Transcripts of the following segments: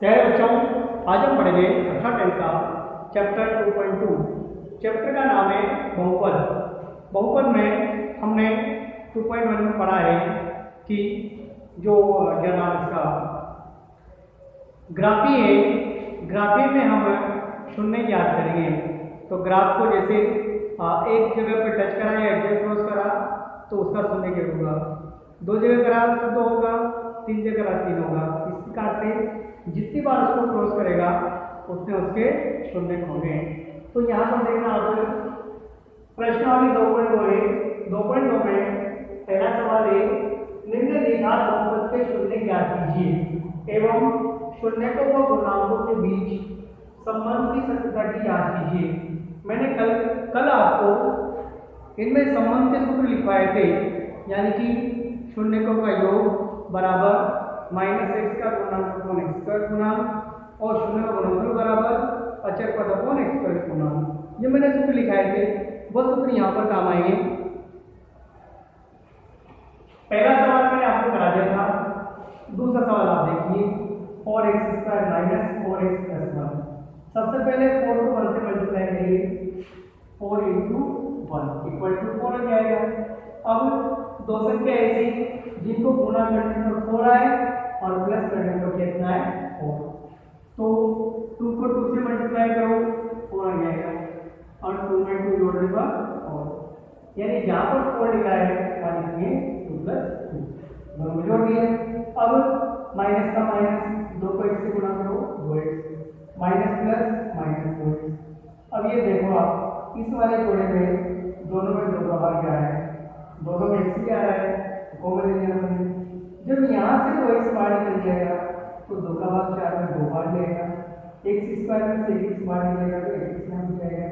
प्यारे बच्चों, आज हम पढ़ेंगे कक्षा 10 का चैप्टर 2.2। चैप्टर का नाम है बहुपद। बहुपद में हमने 2.1 में पढ़ा है कि जो क्या नाम इसका ग्राफी है, ग्राफी में हम शून्य ज्ञात करेंगे। तो ग्राफ को जैसे एक जगह पे टच करा या एडजस्ट क्रॉस करा तो उसका शून्य क्या होगा, दो जगह करा तो दो होगा, तीन जगह करा तीन होगा। इस प्रकार से जितनी बार उसको क्रॉस करेगा उतने उसके शून्य होंगे। तो यहाँ पर देखना आप प्रश्नावली 2.2 है। 2.2 में पहला सवाल है, निम्नलिखित बहुपद के शून्य ज्ञात कीजिए एवं शून्यकों व पूर्णांकों के बीच संबंध की सत्यता की जांच कीजिए। मैंने कल आपको इनमें संबंध के सूत्र लिखवाए थे, यानी कि शून्यकों का योग बराबर -x का गुणांक अपॉन x स्क्वायर गुणांक और शून्य का गुणनफल बराबर अचर पद अपॉन x स्क्वायर गुणांक। ये मैंने सूत्र लिखाए थे, वो सूत्र यहाँ पर काम आएंगे। पहला सवाल मैंने आपको करा दिया था, दूसरा सवाल आप देखिए, 4x² माइनस 4x प्लस 1। सबसे पहले 4 को 1 से मल्टीप्लाई करिए, 4 × 1 इक्वल टू 4 आ जाएगा। अब दो संख्या ऐसी जिनको गुणा करने पर 4 आए और प्लस करने पर कितना है 4, तो 2 को 2 से मल्टीप्लाई करो 4 आ जाएगा और 2 में 2 जोड़ने पर 4, यानी जहाँ पर 4 लिखा है वहाँ लिखिए 2 + 2, दोनों जोड़ दिए। अब माइनस का माइनस, 2 को 1 से गुणा करो 2x, minus plus minus 2x। अब ये देखो आप इस वाले जोड़े में दोनों में 2 का भाग क्या है, दोनों में x भी आ रहा है तो कॉमन ले लेना है। जब यहाँ से 2x बाहर निकल जाएगा तो 2 का भाग 4 में 2 बार जाएगा, x² में से x बाहर निकलेगा तो x में हो जाएगा,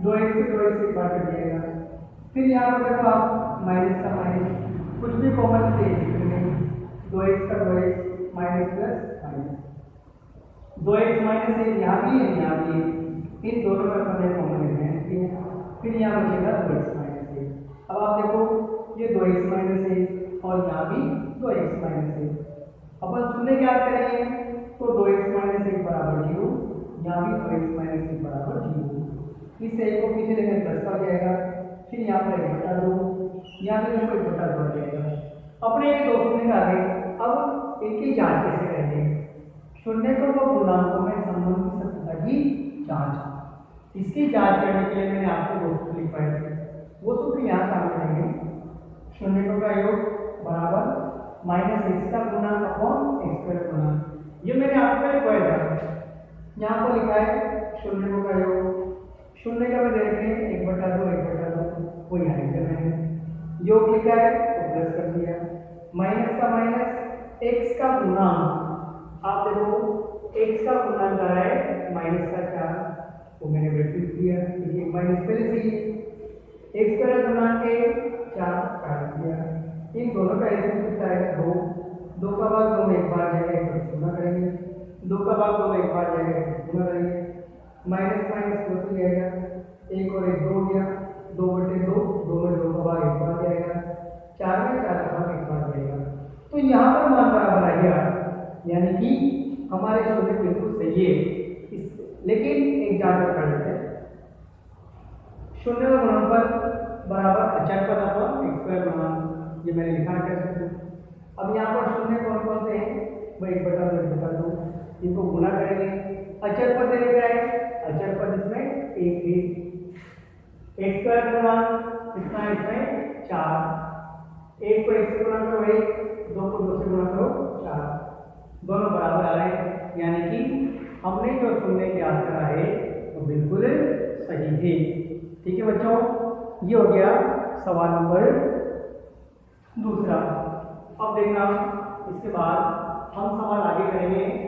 2x से 2x एक बार कट जाएगा। फिर यहाँ पर देखो आप माइनस का माइनस, कुछ भी कॉमन से लिखेंगे, 2x का 2x minus plus minus, 2x minus 1 यहाँ भी है यहाँ भी है, इन दोनों में अपने कॉमन लेते हैं। फिर यहाँ बचेगा 2x माइनस 1। अब आप देखो ये 2x माइनस 1 और यहाँ भी 2x माइनस 1। अपन शून्य ज्ञात करेंगे तो 2x माइनस 1 बराबर 0, यहाँ भी 2x माइनस 1 बराबर 0। इस 1 को पीछे लेकर 10 आ जाएगा, फिर यहाँ पर 1/2, यहाँ पर देखो 1/2 आ जाएगा। अपने ये दो शून्य आ गए। अब इनकी जांच कैसे करेंगे, शून्यकों व पूर्णांकों में संबंध की सत्यता की जांच। इसकी जांच करने के लिए मैंने आपको दो सूत्र लिखवाए थे, वो सूत्र यहाँ काम करेंगे। शून्यकों का योग बराबर -x का गुणांक अपॉन x स्क्वायर गुणांक, ये मैंने आपको लिखवाया था। यहाँ पर लिखा है शून्यकों का योग, शून्य का में देख रहे हैं 1/2 1/2, वो यहाँ लिख रहे हैं, योग लिखा है तो प्लस कर दिया, माइनस का माइनस x का गुणांक, आप देखो x का गुणांक आ रहा है -4, तो मैंने ब्रैकेट लिख दिया, ये माइनस पहले से ही x का गुणांक है 4 काट दिया। इन दोनों का एलसीएम कितना है 2, 2 का भाग 2 में एक बार जाएगा, एक गुना करेंगे, 2 का भाग 2 में एक बार जाएगा, एक गुना करेंगे, माइनस माइनस प्लस हो जाएगा, 1 और 1 2 हो गया, 2/2, 2 में 2 का भाग एक बार जाएगा, 4 में 4 का भाग एक बार जाएगा। तो यहाँ पर मान बराबर आ गया, यानी कि हमारे शून्य बिल्कुल सही है। लेकिन एक जांच कर लेते हैं, शून्य का गुणनफल बराबर अचर पद अपॉन x स्क्वायर गुणांक, ये मैंने लिखा है। अब यहाँ पर शून्य कौन कौन से हैं, वो 1/2 1/2, इनको गुना करेंगे। अचर पद क्या है, अचर पद इसमें 1 है, x स्क्वायर गुणांक कितना है इसमें 4, 1 को 1 से गुणा करो 1, 2 को 2 से गुणा करो 4, दोनों बराबर आ रहे हैं, यानी कि हमने जो शून्य ज्ञात करा है वो बिल्कुल सही है। ठीक है बच्चों, ये हो गया सवाल नंबर दूसरा। अब देखना इसके बाद हम सवाल आगे करेंगे।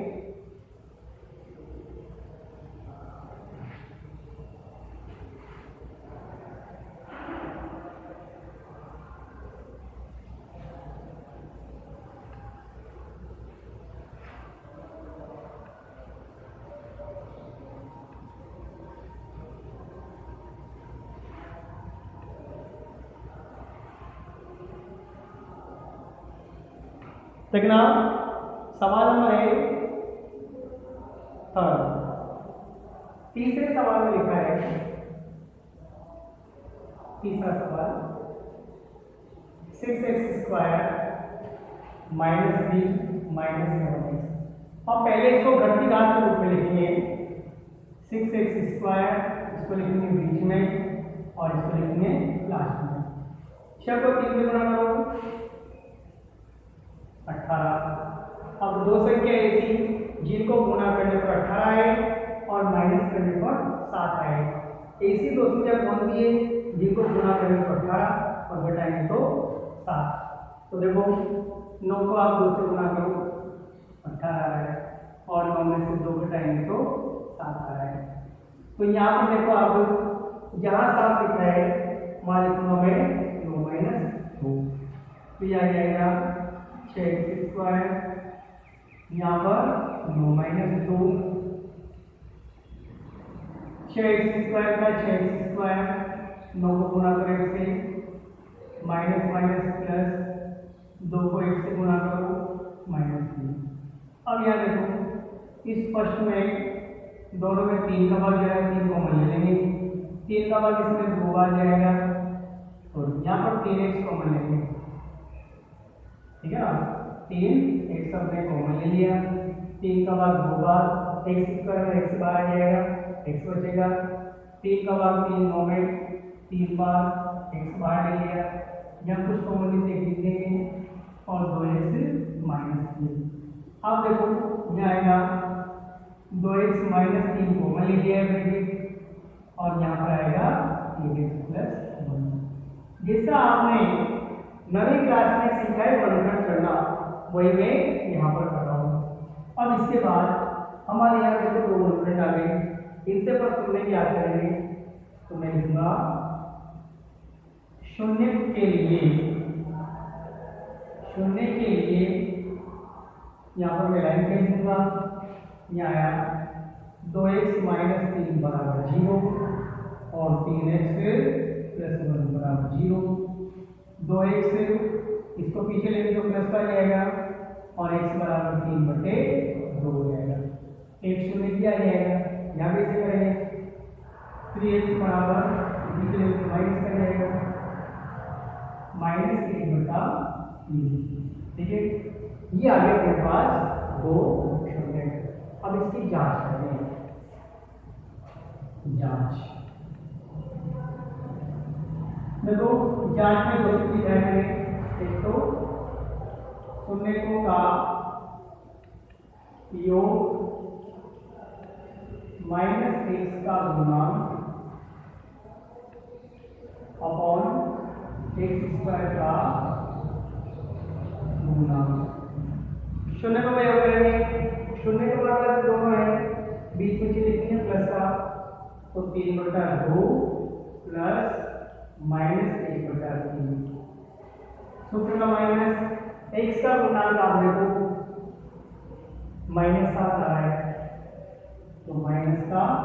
देखना सवाल नंबर है, थर्ड। तीसरे सवाल में लिखा है, तीसरा सवाल 6x² -b -7x। अब पहले इसको घटती घात के रूप में लिखेंगे। 6x² इसको लिखेंगे बीच में और इसको लिखेंगे लास्ट में। 6 को 3 से गुणा करो 18। अब दो संख्या ऐसी जिनको गुणा करने पर 18 आए और माइनस करने पर 7 आए। ऐसी दो संख्या कौन सी है जिनको गुणा करने पर 18 और घटाएंगे तो 7। तो देखो 9 को आप 2 से गुणा करो 18 आ रहा है और 9 में से 2 घटाएंगे तो 7 आ रहा है। तो यहाँ पर देखो आप जहाँ 7 लिखा है वहाँ लिखूंगा मैं 9 - 2। तो यह आ जाएगा 6x², यहाँ पर 9 - 2, 6x² का 6x², 9 को गुणा करो 1 से, माइनस माइनस प्लस 2 को 1 से गुणा करो -3। अब यहाँ देखो इस फर्स्ट में दोनों में 3 का भाग जाएगा, 3 कॉमन ले लेंगे, 3 का भाग इसमें 2 बार जाएगा और यहाँ पर 3x कॉमन लेंगे, ठीक है ना। 3x हमने कॉमन ले लिया, 3 का भाग 2 बार, x² में x बार आ जाएगा, x बचेगा। 3 का भाग 3 9 में 3 बार x बाहर ले लिया, यहाँ कुछ कॉमन लिख देंगे और 2x -3। अब देखो यहाँ आएगा 2x -3 कॉमन ले लिया है ब्रैकेट और यहाँ पर आएगा 3x + 1। जैसा आपने नवी क्लास में सीखा है वर्गमूल करना, वही मैं यहाँ पर कर रहा हूँ। अब इसके बाद हमारे यहाँ देखो 2 वर्गमूल आ गए, इनसे पर तुमने क्या करेंगे, तो मैं लिखूंगा शून्य के लिए यहाँ पर मैं लाइन खींच दूंगा। यहाँ आया 2x - 3 = 0 और 3x + 1 = 0। 2x इसको पीछे लेंगे तो प्लस का जाएगा और x = 3/2 हो जाएगा। एक शून्य किया जाएगा, यहाँ भी इसे करेंगे 3x पीछे लेंगे तो माइनस का जाएगा -1/3। ठीक है, ये आ गया मेरे पास 2 शून्य। अब इसकी जांच करते हैं। जांच देखो, जांच में 2 चीज है। एक तो शून्यों का योग -x का गुणांक अपॉन x² का गुणांक। शून्य को प्रयोग करेंगे, शून्य के बराबर दोनों है, बीच में चीज लिखनी है प्लस का, तो 3/2 प्लस -1/3। सूत्र का माइनस x का गुणांक आप देखो -7 आ रहा है, तो -7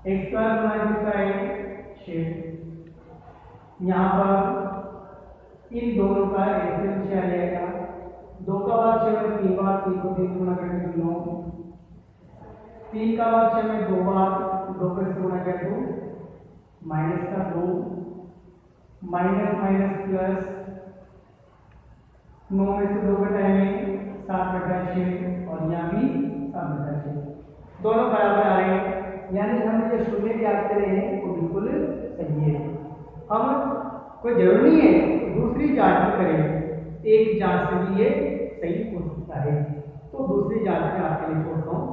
x² गुणांक कितना है 6। यहाँ पर इन दोनों का एलसीएम आ जाएगा, 2 का भाग 6 में 3 बार, 3 को 3 गुणा करके 9, 3 का भाग 6 में 2 बार, 2 को गुणा करके 2 माइनस माइनस प्लस 9 में से 2 घटाएंगे 7/6 और यहाँ भी 7/6, दोनों बराबर आ रहे हैं। यानी हमने जो शून्य ज्ञात करे हैं वो बिल्कुल सही है। हम कोई जरूरी नहीं है दूसरी जांच में करें, एक जांच से भी ये सही हो सकता है, तो दूसरी जांच में आपके लिए छोड़ता हूँ।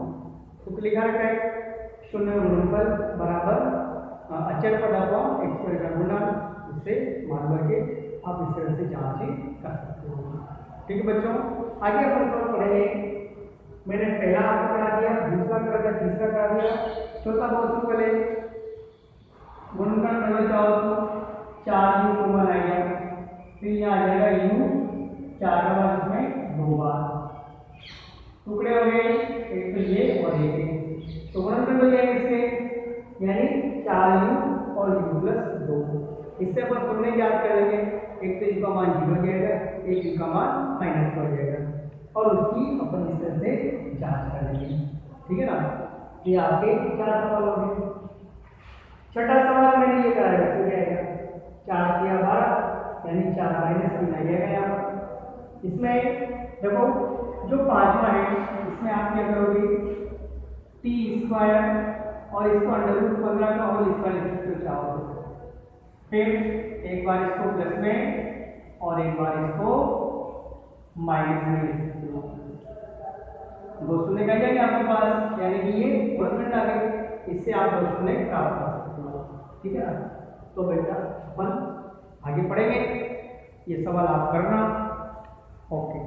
तो लिखा रखा है शून्य गुणनफल बराबर अचर पद अपॉन x² का गुणा, इससे मान करके आप इस तरह से जांच कर सकते हो। ठीक है बच्चों, आगे अपन पढ़ेंगे। मैंने पहला आपको करा दिया, दूसरा करा दिया, तीसरा करा दिया, चौथा बहुत पहले गुणनफल करना चाहो तो 4u कॉमन आएगा, फिर यहाँ आ जाएगा u 4 का बाद इसमें 2 बार टुकड़े हो गए, एक तो ये और एक, तो गुणनफल हो जाएगा इसके, यानी 4u और u + 2। इससे अपन तुमने याद करेंगे, एक तो u का मान 0 हो जाएगा, एक u का मान -2 हो जाएगा। और उसकी अपन इस तरह से जांच कर लेंगे। ठीक है ना, ये आपके 4 सवाल हो गए। छठा सवाल मैंने ये कराया तो क्या आएगा, 4 किया 12 यानी 4 माइनस 3 आ जाएगा यहाँ पर। इसमें देखो जो पांचवा है इसमें आप क्या करोगे, टी स्क्वायर और इसको √15 का होल स्क्वायर लिख सकते हो चाहो। फिर एक बार इसको प्लस में और एक बार इसको माइनस में लिख सकते हो। दो शून्य का जाएंगे आपके पास, यानी कि ये परसेंट आ गए, इससे आप 2 शून्य प्राप्त कर सकते हो। ठीक है ना, तो बेटा अपन आगे पढ़ेंगे, ये सवाल आप करना। ओके।